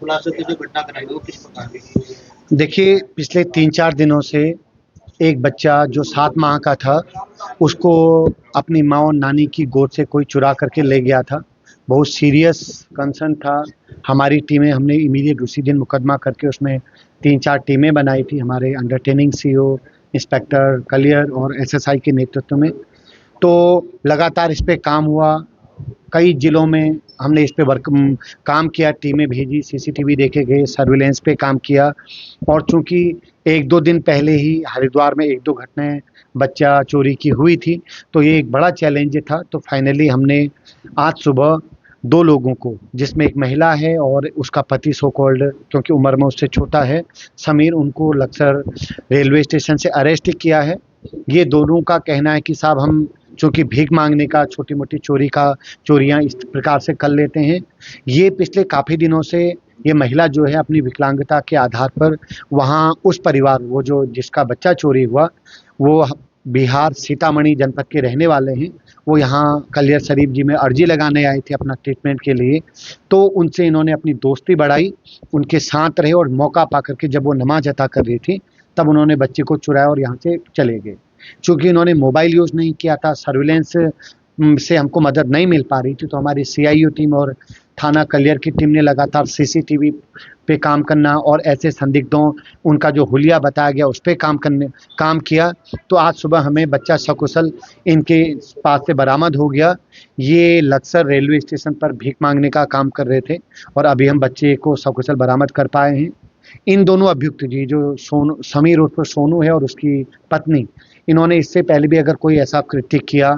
खुलासे की जो घटना कराई वो किस प्रकार की? देखिए, पिछले 3-4 दिनों से एक बच्चा जो 7 माह का था, उसको अपनी माँ और नानी की गोद से कोई चुरा करके ले गया था। बहुत सीरियस कंसर्न था। हमारी टीमें हमने इमीडिएट उसी दिन मुकदमा करके उसमें 3-4 टीमें बनाई थी हमारे अंडरटेनिंग सीओ, इंस्पेक्टर कलियर और एसएसआई के नेतृत्व में। तो लगातार इस पे काम हुआ। कई जिलों में हमने इस पे काम किया, टीमें भेजी, सीसीटीवी देखे गए, सर्विलेंस पे काम किया। और चूंकि 1-2 दिन पहले ही हरिद्वार में 1-2 घटनाएं बच्चा चोरी की हुई थी, तो ये एक बड़ा चैलेंज था। तो फाइनली हमने आज सुबह 2 लोगों को, जिसमें एक महिला है और उसका पति सो कॉल्ड, क्योंकि उम्र में उससे छोटा है, समीर, उनको लक्सर रेलवे स्टेशन से अरेस्ट किया है। ये दोनों का कहना है कि साहब हम चूँकि भीख मांगने का, छोटी-मोटी चोरियाँ इस प्रकार से कर लेते हैं। ये पिछले काफ़ी दिनों से ये महिला जो है अपनी विकलांगता के आधार पर वहाँ उस परिवार, वो जो जिसका बच्चा चोरी हुआ, वो बिहार सीतामढ़ी जनपद के रहने वाले हैं। वो यहाँ कलियर शरीफ जी में अर्जी लगाने आए थे अपना ट्रीटमेंट के लिए। तो उनसे इन्होंने अपनी दोस्ती बढ़ाई, उनके साथ रहे और मौका पा कर के जब वो नमाज़ अता कर रही थी, तब उन्होंने बच्चे को चुराया और यहाँ से चले गए। चूँकि इन्होंने मोबाइल यूज़ नहीं किया था, सर्विलेंस से हमको मदद नहीं मिल पा रही थी, तो हमारी सीआईओ टीम और थाना कलियर की टीम ने लगातार सीसीटीवी पे काम करना और ऐसे संदिग्धों, उनका जो हुलिया बताया गया उस पे काम किया। तो आज सुबह हमें बच्चा सकुशल इनके पास से बरामद हो गया। ये लक्सर रेलवे स्टेशन पर भीख मांगने का काम कर रहे थे और अभी हम बच्चे को सकुशल बरामद कर पाए हैं। इन दोनों अभियुक्त जी, जो समीर उर्फ सोनू है और उसकी पत्नी, इन्होंने इससे पहले भी अगर कोई ऐसा कृत्य किया,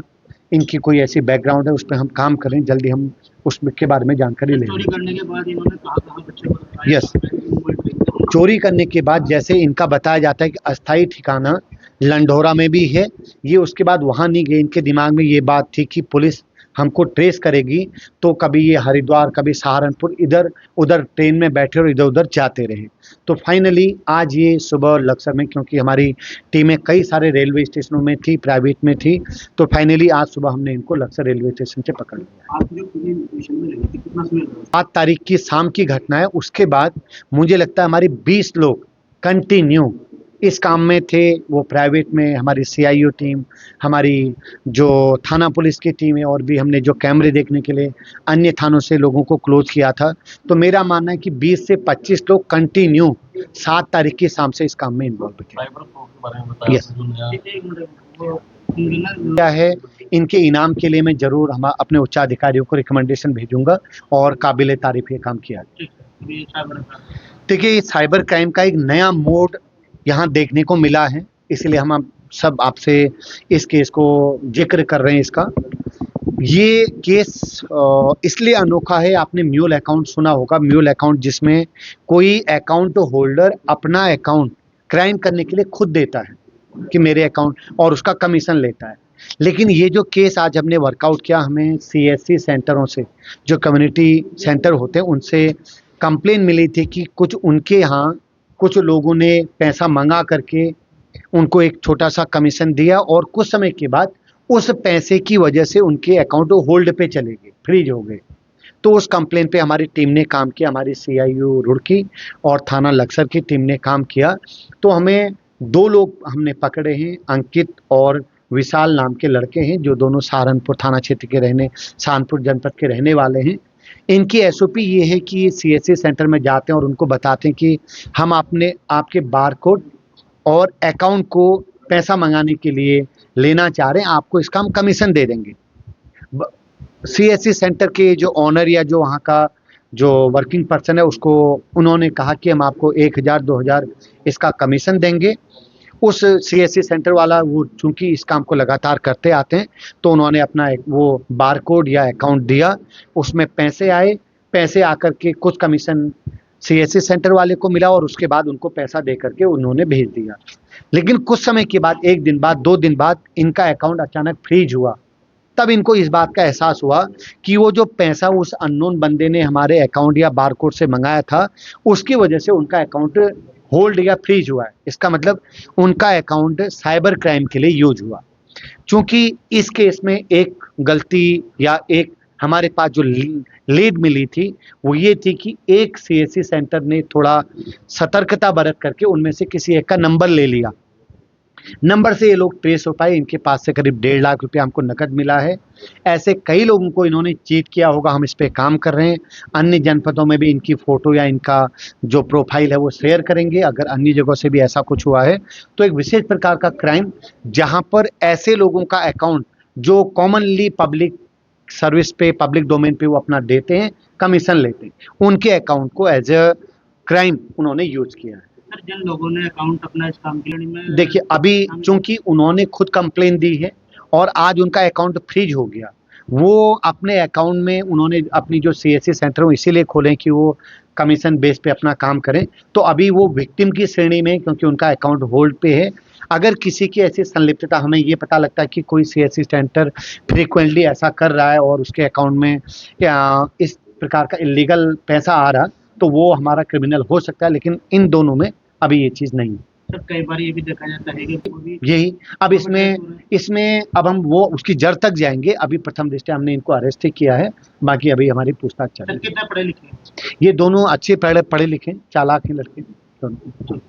इनकी कोई ऐसी बैकग्राउंड है, उस पे हम काम करें, जल्दी हम उसके बारे में जानकारी लेंगे। चोरी करने के बाद इन्होंने कहाँ बच्चे को रखा है? यस, चोरी करने के बाद जैसे इनका बताया जाता है कि अस्थायी ठिकाना लंढोरा में भी है, ये उसके बाद वहाँ नहीं गए। इनके दिमाग में ये बात थी कि पुलिस हमको ट्रेस करेगी, तो कभी ये हरिद्वार, कभी सहारनपुर, इधर उधर ट्रेन में बैठे और इधर उधर जाते रहे। तो फाइनली आज ये सुबह लक्सर में, क्योंकि हमारी टीमें कई सारे रेलवे स्टेशनों में थी, प्राइवेट में थी, तो फाइनली आज सुबह हमने इनको लक्सर रेलवे स्टेशन से पकड़ लिया। आप जो पुलिस मिशन में रही थी, कितना समय लगा? 7 तारीख की शाम की घटना है। उसके बाद मुझे लगता है हमारी 20 लोग कंटिन्यू इस काम में थे। वो प्राइवेट में हमारी सीआईओ टीम, हमारी जो थाना पुलिस की टीम है, और भी हमने जो कैमरे देखने के लिए अन्य थानों से लोगों को क्लोज किया था। तो मेरा मानना है कि 20 से 25 लोग कंटिन्यू 7 तारीख की शाम से इस काम में इन्वॉल्व थे। यस, क्या है, इनके इनाम के लिए मैं जरूर हम अपने उच्चाधिकारियों को रिकमेंडेशन भेजूंगा और काबिले तारीफ ये काम किया। देखिए, साइबर क्राइम का एक नया मोड यहाँ देखने को मिला है, इसलिए हम सब आपसे इस केस को जिक्र कर रहे हैं। इसका ये केस इसलिए अनोखा है, आपने म्यूल अकाउंट सुना होगा, म्यूल अकाउंट, जिसमें कोई अकाउंट होल्डर अपना अकाउंट क्राइम करने के लिए खुद देता है कि मेरे अकाउंट, और उसका कमीशन लेता है। लेकिन ये जो केस आज हमने वर्कआउट किया, हमें सीएससी सेंटरों से, जो कम्युनिटी सेंटर होते हैं, उनसे कंप्लेन मिली थी कि कुछ उनके यहाँ कुछ लोगों ने पैसा मंगा करके उनको एक छोटा सा कमीशन दिया और कुछ समय के बाद उस पैसे की वजह से उनके अकाउंट होल्ड पे चले गए, फ्रीज हो गए। तो उस कंप्लेन पे हमारी टीम ने काम किया, हमारी सीआईओ रुड़की और थाना लक्सर की टीम ने काम किया। तो हमें 2 लोग हमने पकड़े हैं, अंकित और विशाल नाम के लड़के हैं, जो दोनों सहारनपुर थाना क्षेत्र के सहारनपुर जनपद के रहने वाले हैं। इनकी एसओपी ये है कि सीएससी सेंटर में जाते हैं और उनको बताते हैं कि हम आपके बारकोड और अकाउंट को पैसा मंगाने के लिए लेना चाह रहे हैं, आपको इसका हम कमीशन दे देंगे। सीएससी सेंटर के जो ऑनर या जो वहाँ का जो वर्किंग पर्सन है, उसको उन्होंने कहा कि हम आपको 1000-2000 इसका कमीशन देंगे। उस सीएससी सेंटर वाला, वो चूंकि इस काम को लगातार करते आते हैं, तो उन्होंने अपना एक वो बारकोड या अकाउंट दिया, उसमें पैसे आए। पैसे आकर के कुछ कमीशन सीएससी सेंटर वाले को मिला और उसके बाद उनको पैसा दे करके उन्होंने भेज दिया। लेकिन कुछ समय के बाद, 1 दिन बाद, 2 दिन बाद, इनका अकाउंट अचानक फ्रीज हुआ। तब इनको इस बात का एहसास हुआ कि वो जो पैसा उस अननोन बंदे ने हमारे अकाउंट या बारकोड से मंगाया था, उसकी वजह से उनका अकाउंट होल्ड या फ्रीज हुआ है। इसका मतलब उनका अकाउंट साइबर क्राइम के लिए यूज हुआ। चूंकि इस केस में एक गलती या एक हमारे पास जो लीड मिली थी वो ये थी कि एक सीएससी सेंटर ने थोड़ा सतर्कता बरत करके उनमें से किसी एक का नंबर ले लिया। नंबर से ये लोग ट्रेस हो पाए। इनके पास से करीब 1.5 लाख रुपया हमको नकद मिला है। ऐसे कई लोगों को इन्होंने चीट किया होगा, हम इस पे काम कर रहे हैं। अन्य जनपदों में भी इनकी फोटो या इनका जो प्रोफाइल है वो शेयर करेंगे। अगर अन्य जगहों से भी ऐसा कुछ हुआ है तो एक विशेष प्रकार का क्राइम जहां पर ऐसे लोगों का अकाउंट जो कॉमनली पब्लिक सर्विस पे, पब्लिक डोमेन पे वो अपना देते हैं, कमीशन लेते हैं, उनके अकाउंट को एज अ क्राइम उन्होंने यूज किया है। सर जिन लोगों ने अकाउंट अपना इस काम के लिए में देखिए, अभी चूंकि उन्होंने खुद कंप्लेन दी है और आज उनका अकाउंट फ्रीज हो गया, वो अपने अकाउंट में उन्होंने अपनी जो सीएससी सेंटर है इसीलिए खोले कि वो कमीशन बेस पे अपना काम करें। तो अभी वो विक्टिम की श्रेणी में, क्योंकि उनका अकाउंट होल्ड पे है। अगर किसी की ऐसी संलिप्तता हमें ये पता लगता है कि कोई सीएससी सेंटर फ्रीक्वेंटली ऐसा कर रहा है और उसके अकाउंट में इस प्रकार का इलीगल पैसा आ रहा, तो वो हमारा क्रिमिनल हो सकता है। लेकिन इन दोनों में अभी ये चीज़ नहीं है। सर कई बार ये भी देखा जाता है कि वो भी यही अब इसमें अब हम वो उसकी जड़ तक जाएंगे। अभी प्रथम दृष्टया हमने इनको अरेस्ट ही किया है, बाकी अभी हमारी पूछताछ चल सर रही है। कितना पढ़े लिखे हैं? ये दोनों अच्छे पढ़े लिखे चालाक हैं लड़के दोनों।